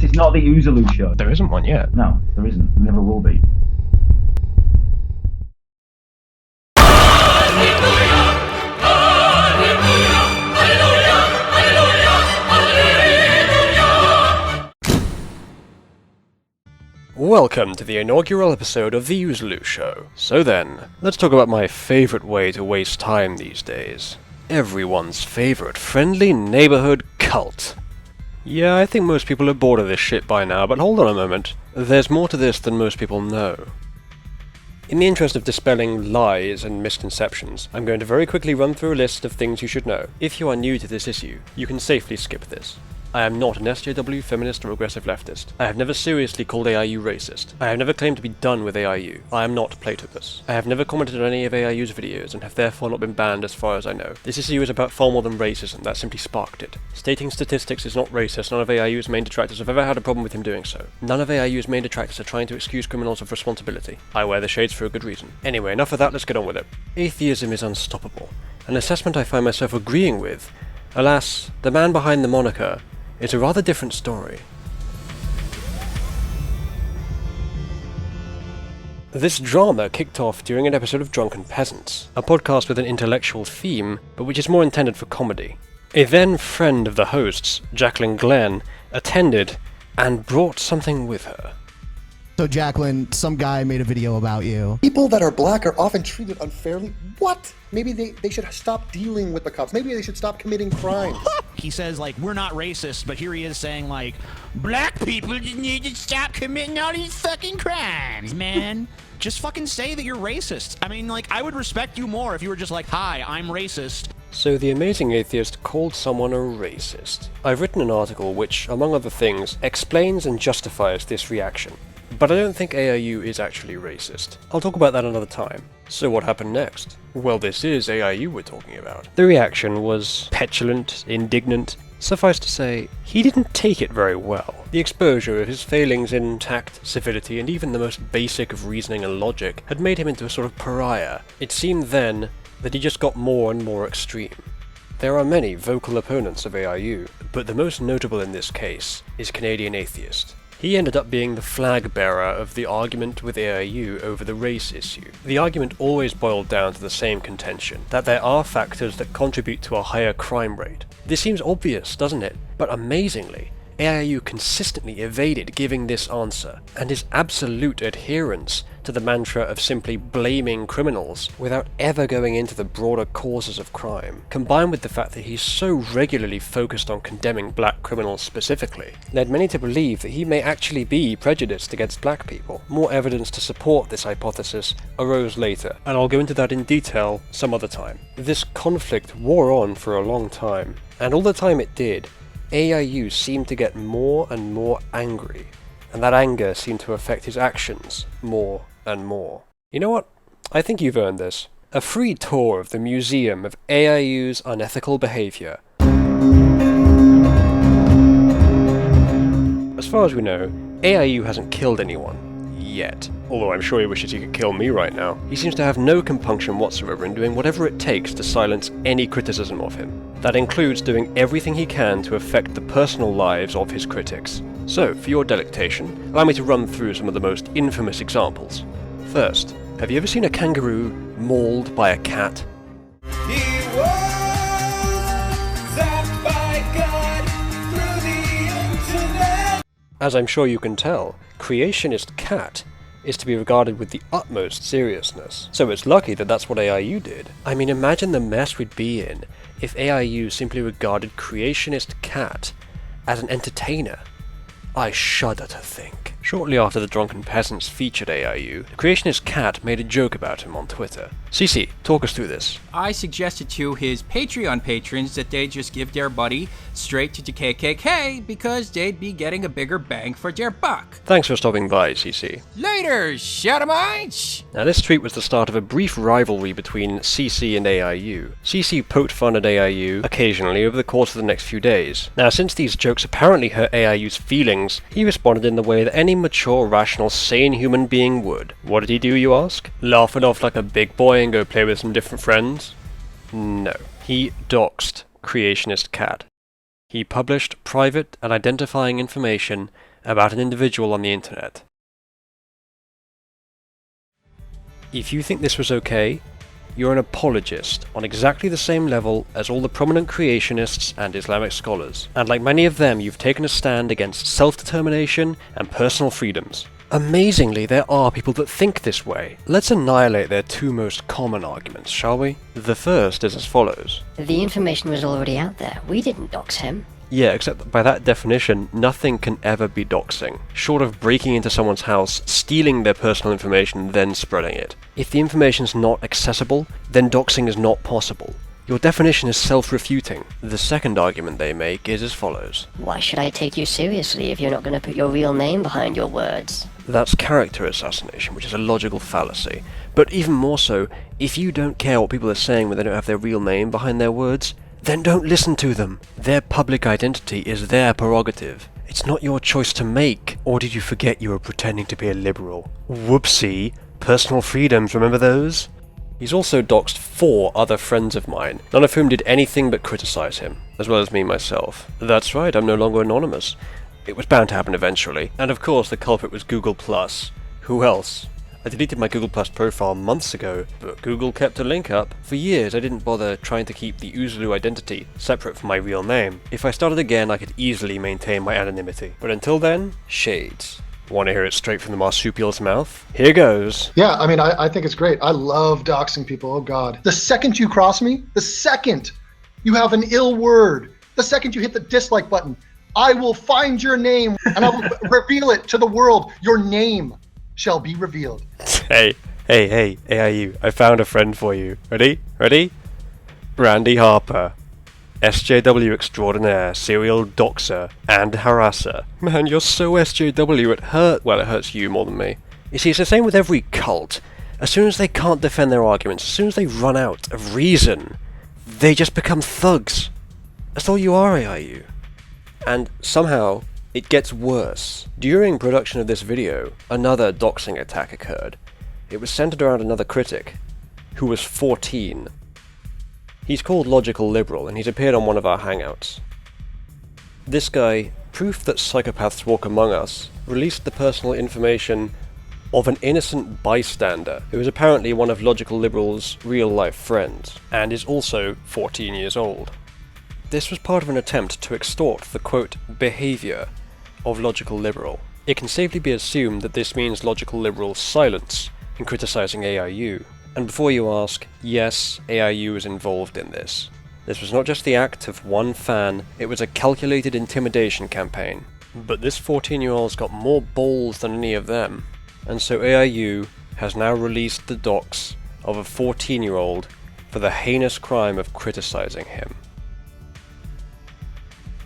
This is not the Uzalu show. There isn't one yet. No, there isn't. There never will be. Welcome to the inaugural episode of the Uzalu show. So then, let's talk about my favourite way to waste time these days. Everyone's favourite friendly neighbourhood cult. Yeah, I think most people are bored of this shit by now, but hold on a moment. There's more to this than most people know. In the interest of dispelling lies and misconceptions, I'm going to very quickly run through a list of things you should know. If you are new to this issue, you can safely skip this. I am not an SJW feminist or aggressive leftist. I have never seriously called AIU racist. I have never claimed to be done with AIU. I am not Platopus. I have never commented on any of AIU's videos and have therefore not been banned as far as I know. This issue is about far more than racism, that simply sparked it. Stating statistics is not racist. None of AIU's main detractors have ever had a problem with him doing so. None of AIU's main detractors are trying to excuse criminals of responsibility. I wear the shades for a good reason. Anyway, enough of that, let's get on with it. Atheism-is-Unstoppable. An assessment I find myself agreeing with. Alas, the man behind the moniker it's a rather different story. This drama kicked off during an episode of Drunken Peasants, a podcast with an intellectual theme, but which is more intended for comedy. A then friend of the hosts, Jacqueline Glenn, attended and brought something with her. So Jacqueline, some guy made a video about you. People that are black are often treated unfairly. What? Maybe they should stop dealing with the cops. Maybe they should stop committing crimes. He says, like, we're not racist, but here he is saying, like, black people just need to stop committing all these fucking crimes, man. Just fucking say that you're racist. I mean, like, I would respect you more if you were just like, hi, I'm racist. So the amazing atheist called someone a racist. I've written an article which, among other things, explains and justifies this reaction. But I don't think AIU is actually racist. I'll talk about that another time. So what happened next? Well, this is AIU we're talking about. The reaction was petulant, indignant. Suffice to say, he didn't take it very well. The exposure of his failings in tact, civility, and even the most basic of reasoning and logic had made him into a sort of pariah. It seemed then that he just got more and more extreme. There are many vocal opponents of AIU, but the most notable in this case is Canadian Atheist. He ended up being the flag bearer of the argument with AIU over the race issue. The argument always boiled down to the same contention, that there are factors that contribute to a higher crime rate. This seems obvious, doesn't it? But amazingly, AIU consistently evaded giving this answer, and his absolute adherence to the mantra of simply blaming criminals without ever going into the broader causes of crime, combined with the fact that he's so regularly focused on condemning black criminals specifically, led many to believe that he may actually be prejudiced against black people. More evidence to support this hypothesis arose later, and I'll go into that in detail some other time. This conflict wore on for a long time, and all the time it did, AIU seemed to get more and more angry, and that anger seemed to affect his actions more and more. You know what? I think you've earned this. A free tour of the Museum of AIU's Unethical Behaviour. As far as we know, AIU hasn't killed anyone. Yet. Although I'm sure he wishes he could kill me right now. He seems to have no compunction whatsoever in doing whatever it takes to silence any criticism of him. That includes doing everything he can to affect the personal lives of his critics. So, for your delectation, allow me to run through some of the most infamous examples. First, have you ever seen a kangaroo mauled by a cat? He was zapped by God through the internet. As I'm sure you can tell, creationist cat is to be regarded with the utmost seriousness. So it's lucky that that's what AIU did. I mean, imagine the mess we'd be in if AIU simply regarded creationist cat as an entertainer. I shudder to think. Shortly after the Drunken Peasants featured AIU, the creationist cat made a joke about him on Twitter. CC, talk us through this. I suggested to his Patreon patrons that they just give their buddy straight to the KKK because they'd be getting a bigger bang for their buck. Thanks for stopping by, CC. Later, Shadowmites! Now this tweet was the start of a brief rivalry between CC and AIU. CC poked fun at AIU occasionally over the course of the next few days. Now since these jokes apparently hurt AIU's feelings, he responded in the way that any mature, rational, sane human being would. What did he do, you ask? Laugh it off like a big boy and go play with some different friends? No. He doxed creationist cat. He published private and identifying information about an individual on the internet. If you think this was okay, you're an apologist on exactly the same level as all the prominent creationists and Islamic scholars, and like many of them, you've taken a stand against self-determination and personal freedoms. Amazingly, there are people that think this way. Let's annihilate their two most common arguments, shall we? The first is as follows. The information was already out there. We didn't dox him. Yeah, except that by that definition, nothing can ever be doxing, short of breaking into someone's house, stealing their personal information, then spreading it. If the information's not accessible, then doxing is not possible. Your definition is self-refuting. The second argument they make is as follows. Why should I take you seriously if you're not going to put your real name behind your words? That's character assassination, which is a logical fallacy. But even more so, if you don't care what people are saying when they don't have their real name behind their words, then don't listen to them. Their public identity is their prerogative. It's not your choice to make. Or did you forget you were pretending to be a liberal? Whoopsie. Personal freedoms, remember those? He's also doxed 4 other friends of mine, none of whom did anything but criticize him, as well as me myself. That's right, I'm no longer anonymous. It was bound to happen eventually. And of course the culprit was Google+. Who else? I deleted my Google Plus profile months ago, but Google kept a link up. For years I didn't bother trying to keep the Uzalu identity separate from my real name. If I started again I could easily maintain my anonymity. But until then, shades. Want to hear it straight from the marsupial's mouth? Here goes. Yeah, I mean, I think it's great. I love doxing people. Oh, God. The second you cross me, the second you have an ill word, the second you hit the dislike button, I will find your name and I will reveal it to the world. Your name shall be revealed. Hey, AIU, I found a friend for you. Ready? Randy Harper. SJW extraordinaire, serial doxer, and harasser. Man, you're so SJW it hurts you more than me. You see, it's the same with every cult. As soon as they can't defend their arguments, as soon as they run out of reason, they just become thugs. That's all you are, AIU. And somehow, it gets worse. During production of this video, another doxing attack occurred. It was centered around another critic, who was 14. He's called Logical Liberal, and he's appeared on one of our hangouts. This guy, proof that psychopaths walk among us, released the personal information of an innocent bystander who is apparently one of Logical Liberal's real-life friends, and is also 14 years old. This was part of an attempt to extort the, quote, behaviour of Logical Liberal. It can safely be assumed that this means Logical Liberal's silence in criticising AIU. And before you ask, yes, AIU is involved in this. This was not just the act of one fan, it was a calculated intimidation campaign. But this 14-year-old's got more balls than any of them. And so AIU has now released the docs of a 14-year-old for the heinous crime of criticising him.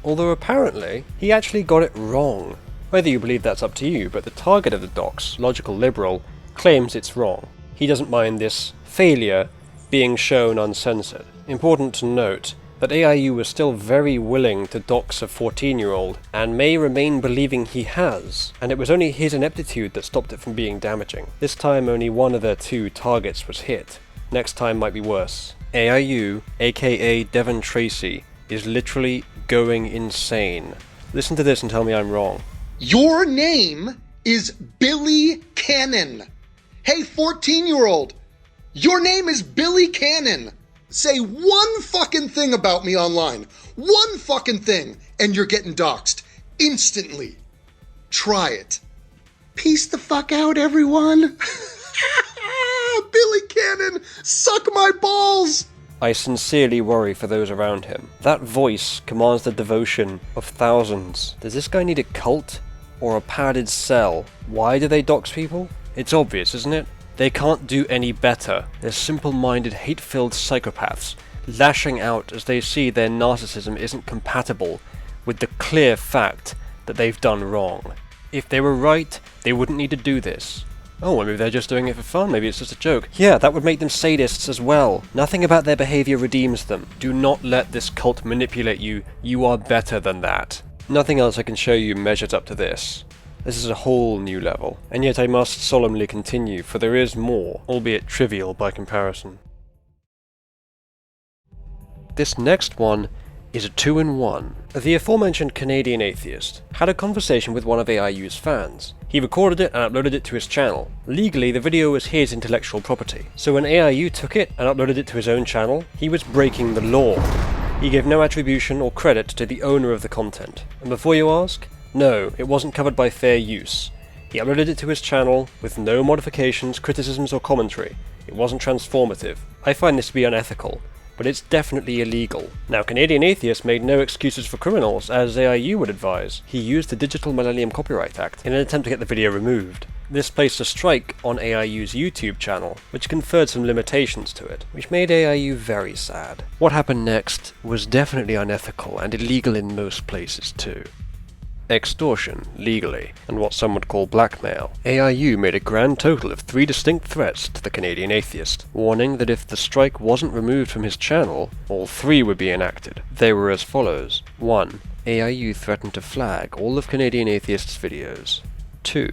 Although apparently, he actually got it wrong. Whether you believe that's up to you, but the target of the docs, Logical Liberal, claims it's wrong. He doesn't mind this failure being shown uncensored. Important to note that AIU was still very willing to dox a 14-year-old, and may remain believing he has, and it was only his ineptitude that stopped it from being damaging. This time only one of their 2 targets was hit. Next time might be worse. AIU, a.k.a. Devon Tracey, is literally going insane. Listen to this and tell me I'm wrong. Your name is Billy Cannon. Hey, 14-year-old, your name is Billy Cannon. Say one fucking thing about me online. One fucking thing, and you're getting doxxed. Instantly. Try it. Peace the fuck out, everyone. Billy Cannon, suck my balls. I sincerely worry for those around him. That voice commands the devotion of thousands. Does this guy need a cult? Or a padded cell? Why do they dox people? It's obvious, isn't it? They can't do any better. They're simple-minded, hate-filled psychopaths, lashing out as they see their narcissism isn't compatible with the clear fact that they've done wrong. If they were right, they wouldn't need to do this. Oh, well, maybe they're just doing it for fun, maybe it's just a joke. Yeah, that would make them sadists as well. Nothing about their behaviour redeems them. Do not let this cult manipulate you. You are better than that. Nothing else I can show you measures up to this. This is a whole new level, and yet I must solemnly continue, for there is more, albeit trivial by comparison. This next one is a 2-in-1. The aforementioned Canadian atheist had a conversation with one of AIU's fans. He recorded it and uploaded it to his channel. Legally, the video was his intellectual property, so when AIU took it and uploaded it to his own channel, he was breaking the law. He gave no attribution or credit to the owner of the content. And before you ask, no, it wasn't covered by fair use. He uploaded it to his channel with no modifications, criticisms or commentary. It wasn't transformative. I find this to be unethical, but it's definitely illegal. Now, Canadian Atheist made no excuses for criminals, as AIU would advise. He used the Digital Millennium Copyright Act in an attempt to get the video removed. This placed a strike on AIU's YouTube channel, which conferred some limitations to it, which made AIU very sad. What happened next was definitely unethical and illegal in most places too. Extortion, legally, and what some would call blackmail. AIU made a grand total of 3 distinct threats to the Canadian atheist, warning that if the strike wasn't removed from his channel, all 3 would be enacted. They were as follows. 1. AIU threatened to flag all of Canadian atheist's videos. 2.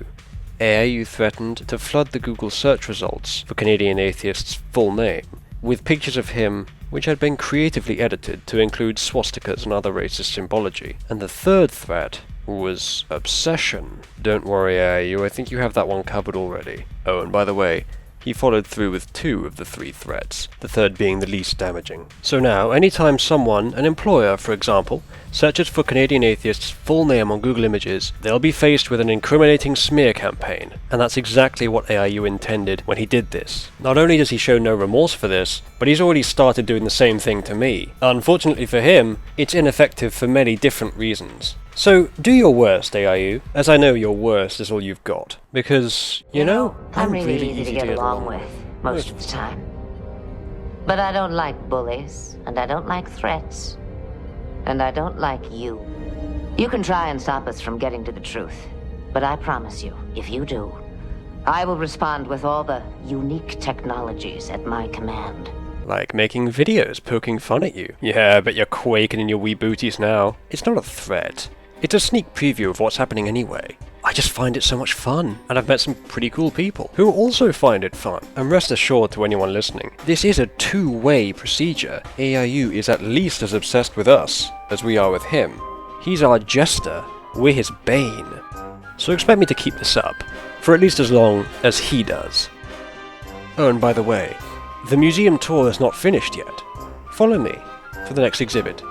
AIU threatened to flood the Google search results for Canadian atheist's full name with pictures of him which had been creatively edited to include swastikas and other racist symbology. And the 3rd threat was obsession. Don't worry, AIU, I think you have that one covered already. Oh, and by the way, he followed through with 2 of the 3 threats, the 3rd being the least damaging. So now, anytime someone, an employer for example, searches for Canadian atheist's full name on Google Images, they'll be faced with an incriminating smear campaign, and that's exactly what AIU intended when he did this. Not only does he show no remorse for this, but he's already started doing the same thing to me. Unfortunately for him, it's ineffective for many different reasons. So, do your worst, AIU, as I know your worst is all you've got. Because, you know, I'm really easy to get along with, most of the time. But I don't like bullies, and I don't like threats, and I don't like you. You can try and stop us from getting to the truth, but I promise you, if you do, I will respond with all the unique technologies at my command. Like making videos poking fun at you. Yeah, but you're quaking in your wee booties now. It's not a threat. It's a sneak preview of what's happening anyway. I just find it so much fun, and I've met some pretty cool people who also find it fun. And rest assured to anyone listening, this is a 2-way procedure. AIU is at least as obsessed with us as we are with him. He's our jester, we're his bane. So expect me to keep this up, for at least as long as he does. Oh, and by the way, the museum tour is not finished yet. Follow me for the next exhibit.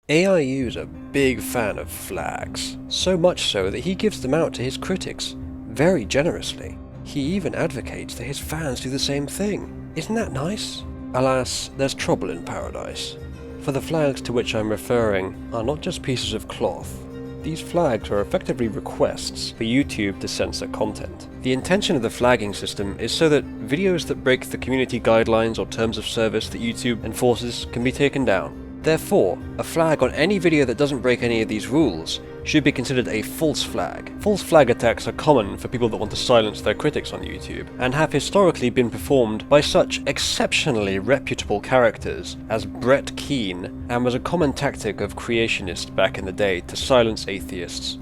AIU is a big fan of flags, so much so that he gives them out to his critics, very generously. He even advocates that his fans do the same thing. Isn't that nice? Alas, there's trouble in paradise. For the flags to which I'm referring are not just pieces of cloth. These flags are effectively requests for YouTube to censor content. The intention of the flagging system is so that videos that break the community guidelines or terms of service that YouTube enforces can be taken down. Therefore, a flag on any video that doesn't break any of these rules should be considered a false flag. False flag attacks are common for people that want to silence their critics on YouTube, and have historically been performed by such exceptionally reputable characters as Brett Keane, and was a common tactic of creationists back in the day to silence atheists.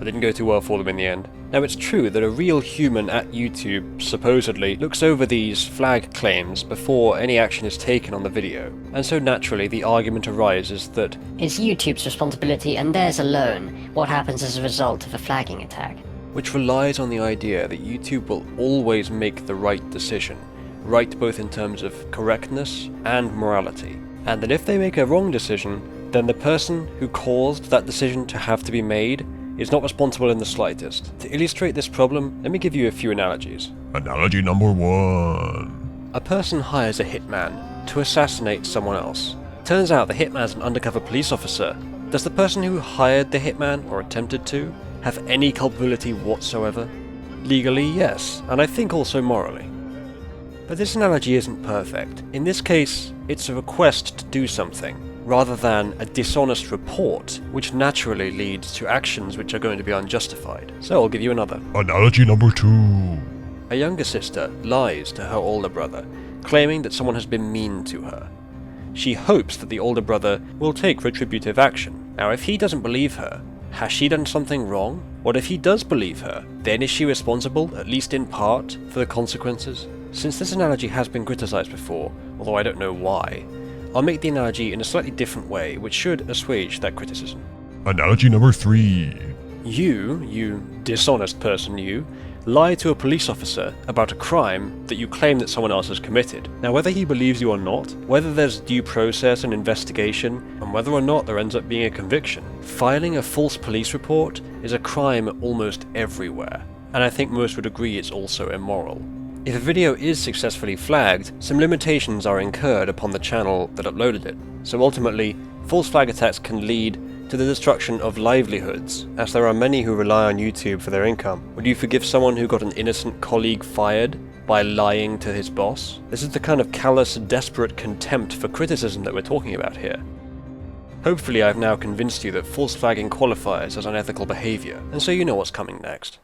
It didn't go too well for them in the end. Now, it's true that a real human at YouTube, supposedly, looks over these flag claims before any action is taken on the video, and so naturally the argument arises that It's YouTube's responsibility and theirs alone what happens as a result of a flagging attack. which relies on the idea that YouTube will always make the right decision, right both in terms of correctness and morality, and that if they make a wrong decision, then the person who caused that decision to have to be made is not responsible in the slightest. To illustrate this problem, let me give you a few analogies. Analogy number 1. A person hires a hitman to assassinate someone else. Turns out the hitman's an undercover police officer. Does the person who hired the hitman, or attempted to, have any culpability whatsoever? Legally, yes, and I think also morally. But this analogy isn't perfect. In this case, it's a request to do something, rather than a dishonest report, which naturally leads to actions which are going to be unjustified. So I'll give you another. Analogy number 2. A younger sister lies to her older brother, claiming that someone has been mean to her. She hopes that the older brother will take retributive action. Now, if he doesn't believe her, has she done something wrong? What if he does believe her? Then is she responsible, at least in part, for the consequences? Since this analogy has been criticised before, although I don't know why, I'll make the analogy in a slightly different way, which should assuage that criticism. Analogy number 3. You dishonest person, you lie to a police officer about a crime that you claim that someone else has committed. Now, whether he believes you or not, whether there's due process and investigation, and whether or not there ends up being a conviction, filing a false police report is a crime almost everywhere, and I think most would agree it's also immoral. If a video is successfully flagged, some limitations are incurred upon the channel that uploaded it, so ultimately, false flag attacks can lead to the destruction of livelihoods, as there are many who rely on YouTube for their income. Would you forgive someone who got an innocent colleague fired by lying to his boss? This is the kind of callous, desperate contempt for criticism that we're talking about here. Hopefully I've now convinced you that false flagging qualifies as unethical behaviour, and so you know what's coming next.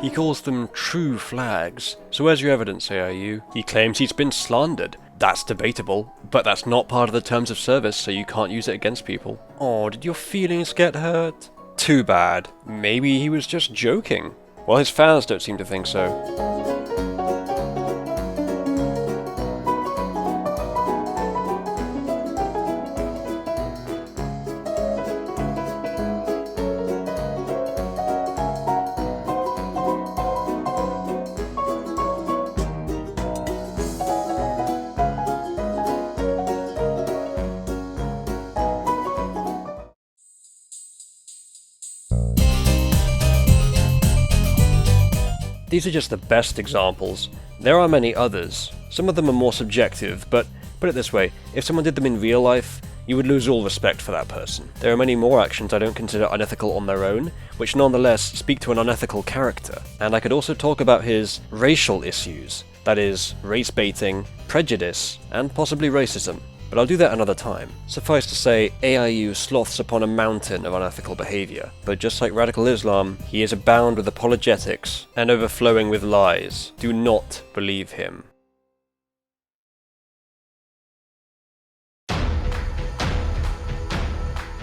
He calls them true flags. So where's your evidence, AIU? He claims he's been slandered. That's debatable, but that's not part of the terms of service, so you can't use it against people. Oh, did your feelings get hurt? Too bad. Maybe he was just joking. Well, his fans don't seem to think so. These are just the best examples. There are many others. Some of them are more subjective, but put it this way, if someone did them in real life, you would lose all respect for that person. There are many more actions I don't consider unethical on their own, which nonetheless speak to an unethical character. And I could also talk about his racial issues, that is, race baiting, prejudice, and possibly racism. But I'll do that another time. Suffice to say, AIU sloths upon a mountain of unethical behaviour, but just like radical Islam, he is abound with apologetics and overflowing with lies. Do not believe him.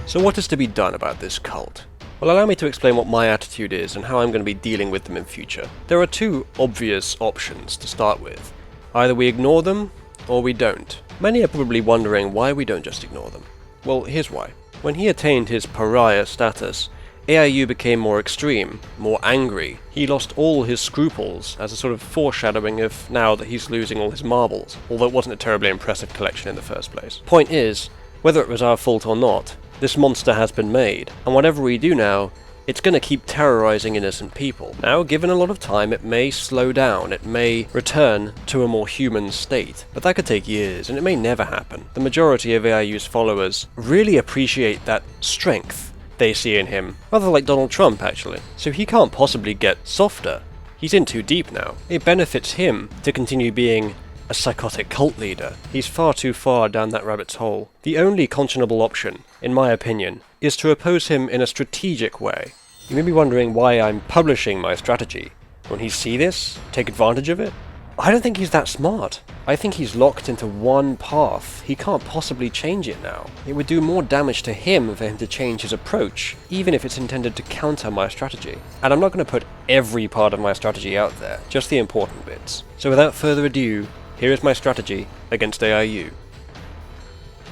So what is to be done about this cult? Well, allow me to explain what my attitude is and how I'm going to be dealing with them in future. There are two obvious options to start with. Either we ignore them, or we don't. Many are probably wondering why we don't just ignore them. Well, here's why. When he attained his pariah status, AIU became more extreme, more angry. He lost all his scruples as a sort of foreshadowing of now that he's losing all his marbles, although it wasn't a terribly impressive collection in the first place. Point is, whether it was our fault or not, this monster has been made, and whatever we do now, it's going to keep terrorizing innocent people. Now, given a lot of time, it may slow down, it may return to a more human state, but that could take years, and it may never happen. The majority of AIU's followers really appreciate that strength they see in him, rather like Donald Trump, actually. So he can't possibly get softer. He's in too deep now. It benefits him to continue being a psychotic cult leader. He's far too far down that rabbit's hole. The only conscionable option, in my opinion, is to oppose him in a strategic way. You may be wondering why I'm publishing my strategy. Won't he see this? Take advantage of it? I don't think he's that smart. I think he's locked into one path. He can't possibly change it now. It would do more damage to him for him to change his approach, even if it's intended to counter my strategy. And I'm not going to put every part of my strategy out there, just the important bits. So without further ado, here is my strategy against AIU.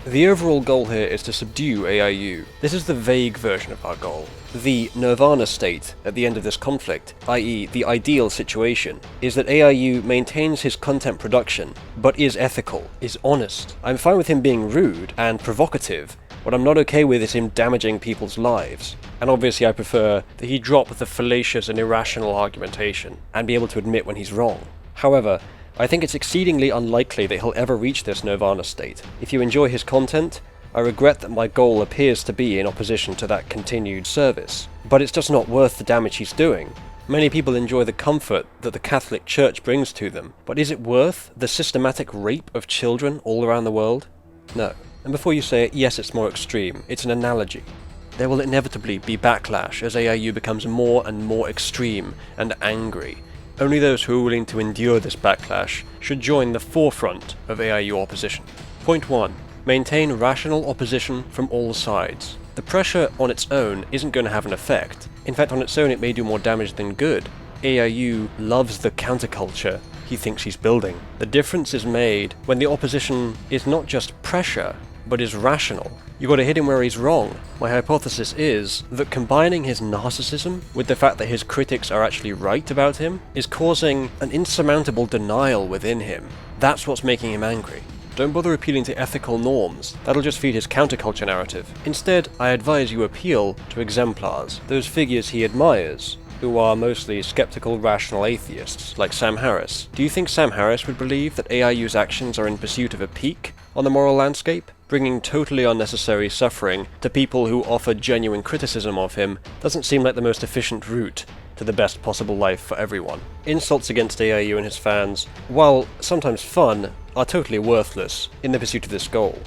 The overall goal here is to subdue AIU. This is the vague version of our goal. The nirvana state at the end of this conflict, i.e. the ideal situation, is that AIU maintains his content production, but is ethical, is honest. I'm fine with him being rude and provocative. What I'm not okay with is him damaging people's lives. And obviously I prefer that he drop the fallacious and irrational argumentation, and be able to admit when he's wrong. However, I think it's exceedingly unlikely that he'll ever reach this nirvana state. If you enjoy his content, I regret that my goal appears to be in opposition to that continued service. But it's just not worth the damage he's doing. Many people enjoy the comfort that the Catholic Church brings to them, but is it worth the systematic rape of children all around the world? No. And before you say, yes, it's more extreme, it's an analogy. There will inevitably be backlash as AIU becomes more and more extreme and angry. Only those who are willing to endure this backlash should join the forefront of AIU opposition. Point 1. Maintain rational opposition from all sides. The pressure on its own isn't going to have an effect. In fact, on its own it may do more damage than good. AIU loves the counterculture he thinks he's building. The difference is made when the opposition is not just pressure, but is rational. You gotta hit him where he's wrong. My hypothesis is that combining his narcissism with the fact that his critics are actually right about him is causing an insurmountable denial within him. That's what's making him angry. Don't bother appealing to ethical norms, that'll just feed his counterculture narrative. Instead, I advise you appeal to exemplars, those figures he admires, who are mostly skeptical, rational atheists, like Sam Harris. Do you think Sam Harris would believe that AIU's actions are in pursuit of a peak on the moral landscape? Bringing totally unnecessary suffering to people who offer genuine criticism of him doesn't seem like the most efficient route to the best possible life for everyone. Insults against AIU and his fans, while sometimes fun, are totally worthless in the pursuit of this goal.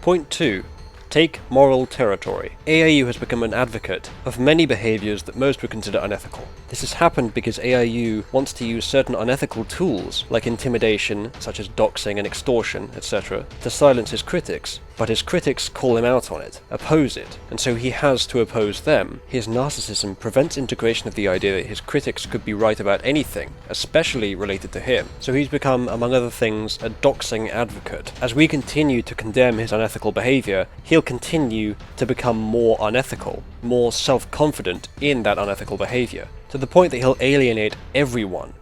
Point 2. Take moral territory. AIU has become an advocate of many behaviours that most would consider unethical. This has happened because AIU wants to use certain unethical tools, like intimidation, such as doxing and extortion, etc., to silence his critics, but his critics call him out on it, oppose it, and so he has to oppose them. His narcissism prevents integration of the idea that his critics could be right about anything, especially related to him, so he's become, among other things, a doxing advocate. As we continue to condemn his unethical behaviour, he'll continue to become more unethical, more self-confident in that unethical behaviour, to the point that he'll alienate everyone.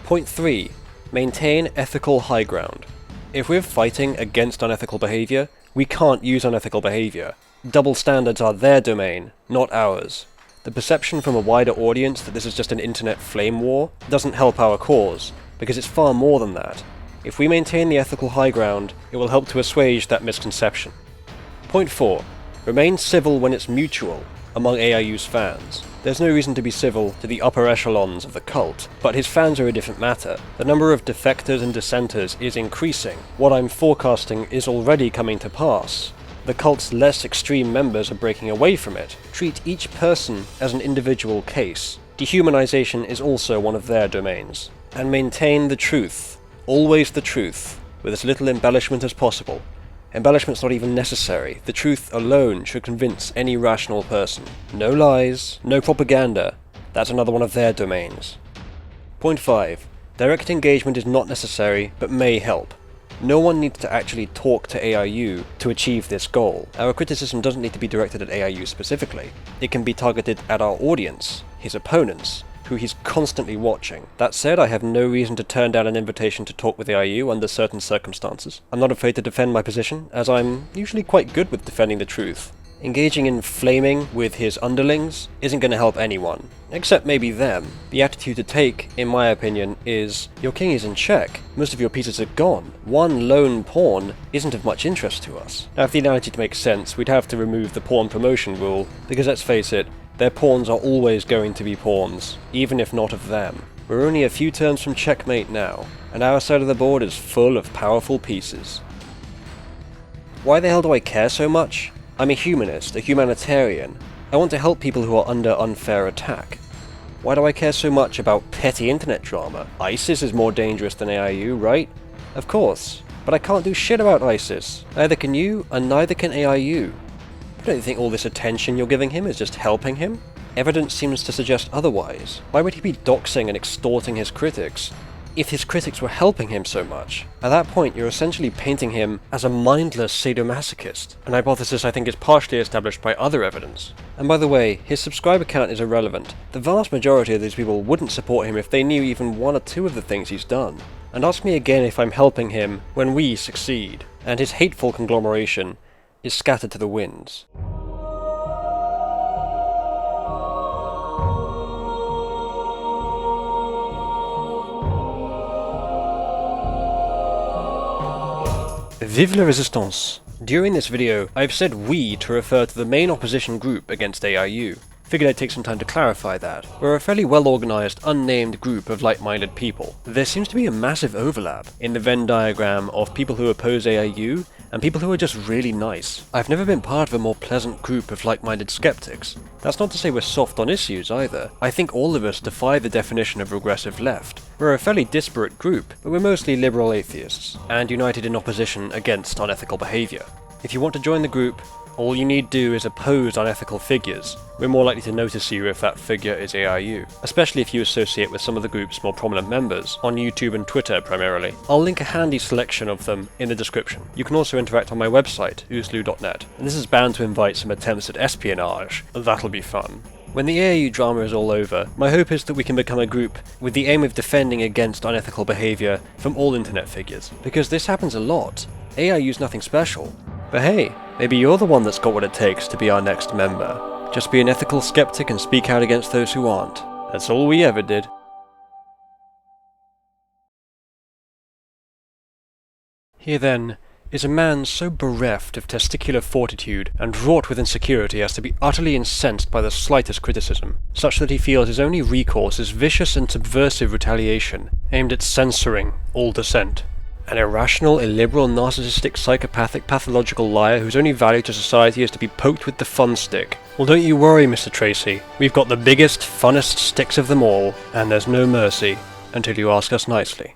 Point 3. Maintain ethical high ground. If we're fighting against unethical behaviour, we can't use unethical behaviour. Double standards are their domain, not ours. The perception from a wider audience that this is just an internet flame war doesn't help our cause, because it's far more than that. If we maintain the ethical high ground, it will help to assuage that misconception. Point 4. Remain civil when it's mutual among AIU's fans. There's no reason to be civil to the upper echelons of the cult, but his fans are a different matter. The number of defectors and dissenters is increasing. What I'm forecasting is already coming to pass. The cult's less extreme members are breaking away from it. Treat each person as an individual case. Dehumanization is also one of their domains. And maintain the truth, always the truth, with as little embellishment as possible. Embellishment's not even necessary. The truth alone should convince any rational person. No lies, no propaganda. That's another one of their domains. Point 5. Direct engagement is not necessary, but may help. No one needs to actually talk to AIU to achieve this goal. Our criticism doesn't need to be directed at AIU specifically. It can be targeted at our audience, his opponents, who he's constantly watching. That said, I have no reason to turn down an invitation to talk with AIU under certain circumstances. I'm not afraid to defend my position, as I'm usually quite good with defending the truth. Engaging in flaming with his underlings isn't going to help anyone, except maybe them. The attitude to take, in my opinion, is, your king is in check, most of your pieces are gone. One lone pawn isn't of much interest to us. Now, if the analogy to make sense, we'd have to remove the pawn promotion rule, because let's face it, their pawns are always going to be pawns, even if not of them. We're only a few turns from checkmate now, and our side of the board is full of powerful pieces. Why the hell do I care so much? I'm a humanist, a humanitarian. I want to help people who are under unfair attack. Why do I care so much about petty internet drama? ISIS is more dangerous than AIU, right? Of course. But I can't do shit about ISIS. Neither can you, and neither can AIU. Don't you think all this attention you're giving him is just helping him? Evidence seems to suggest otherwise. Why would he be doxing and extorting his critics if his critics were helping him so much? At that point, you're essentially painting him as a mindless sadomasochist, an hypothesis I think is partially established by other evidence. And by the way, his subscriber count is irrelevant. The vast majority of these people wouldn't support him if they knew even one or two of the things he's done. And ask me again if I'm helping him when we succeed, and his hateful conglomeration is scattered to the winds. Vive la résistance! During this video, I've said we to refer to the main opposition group against AIU. Figured I'd take some time to clarify that. We're a fairly well-organized, unnamed group of like-minded people. There seems to be a massive overlap in the Venn diagram of people who oppose AIU and people who are just really nice. I've never been part of a more pleasant group of like-minded skeptics. That's not to say we're soft on issues either. I think all of us defy the definition of regressive left. We're a fairly disparate group, but we're mostly liberal atheists, and united in opposition against unethical behaviour. If you want to join the group, All you need do is oppose unethical figures. We're more likely to notice you if that figure is AIU, especially if you associate with some of the group's more prominent members, on YouTube and Twitter primarily. I'll link a handy selection of them in the description. You can also interact on my website, uzalu.net, and this is bound to invite some attempts at espionage. That'll be fun. When the AIU drama is all over, my hope is that we can become a group with the aim of defending against unethical behaviour from all internet figures, because this happens a lot. AIU's nothing special. But hey, maybe you're the one that's got what it takes to be our next member. Just be an ethical skeptic and speak out against those who aren't. That's all we ever did. Here then is a man so bereft of testicular fortitude and wrought with insecurity as to be utterly incensed by the slightest criticism, such that he feels his only recourse is vicious and subversive retaliation aimed at censoring all dissent. An irrational, illiberal, narcissistic, psychopathic, pathological liar whose only value to society is to be poked with the fun stick. Well, don't you worry, Mr. Tracey. We've got the biggest, funnest sticks of them all, and there's no mercy until you ask us nicely.